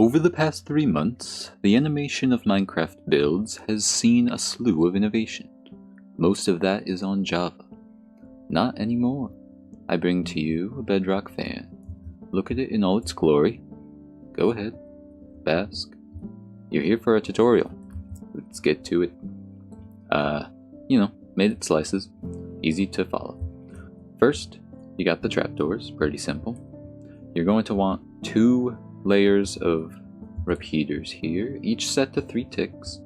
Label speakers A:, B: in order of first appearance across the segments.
A: Over the past 3 months, the animation of Minecraft builds has seen a slew of innovation. Most of that is on Java. Not anymore. I bring to you a Bedrock fan. Look at it in all its glory. Go ahead. Bask. You're here for a tutorial. Let's get to it. Made it slices. Easy to follow. First, you got the trapdoors. Pretty simple. You're going to want 2 layers of repeaters here, each set to 3 ticks.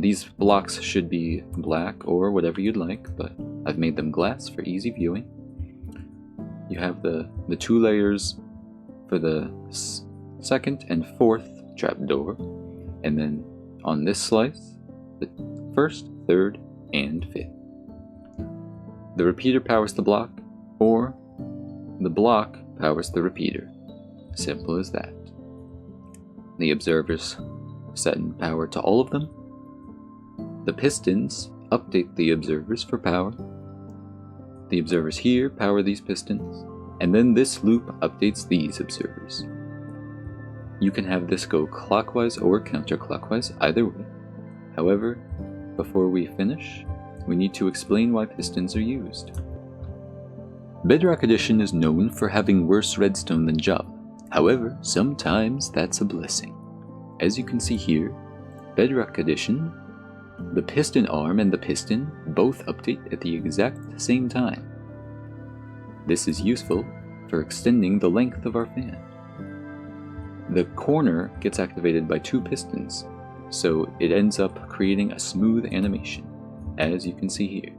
A: These blocks should be black or whatever you'd like, but I've made them glass for easy viewing. You have the 2 layers for the second and fourth trapdoor, and then on this slice, the first, third, and fifth. The repeater powers the block, or the block powers the repeater. Simple as that. The observers set in power to all of them. The pistons update the observers for power. The observers here power these pistons, and then this loop updates these observers. You can have this go clockwise or counterclockwise, either way. However, before we finish, we need to explain why pistons are used. Bedrock Edition is known for having worse redstone than Java. However, sometimes that's a blessing. As you can see here, Bedrock Edition, the piston arm and the piston both update at the exact same time. This is useful for extending the length of our fan. The corner gets activated by 2 pistons, so it ends up creating a smooth animation, as you can see here.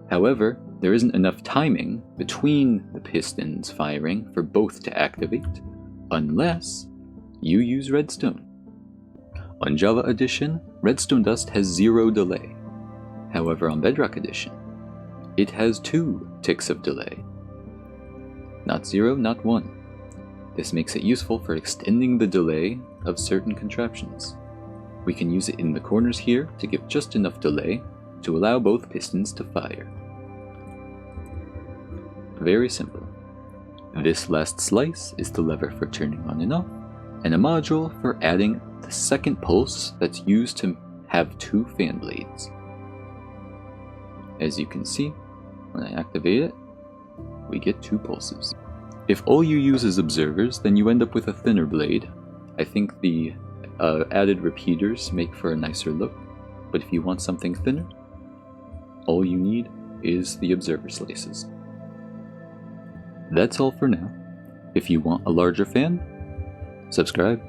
A: However, there isn't enough timing between the pistons firing for both to activate, unless you use redstone. On Java Edition, redstone dust has 0 delay. However, on Bedrock Edition, it has 2 ticks of delay. Not 0, not 1. This makes it useful for extending the delay of certain contraptions. We can use it in the corners here to give just enough delay to allow both pistons to fire. Very simple. This last slice is the lever for turning on and off, and a module for adding the second pulse that's used to have 2 fan blades. As you can see, when I activate it, we get 2 pulses. If all you use is observers, then you end up with a thinner blade. I think the added repeaters make for a nicer look, but if you want something thinner, all you need is the observer slices. That's all for now. If you want a larger fan, subscribe.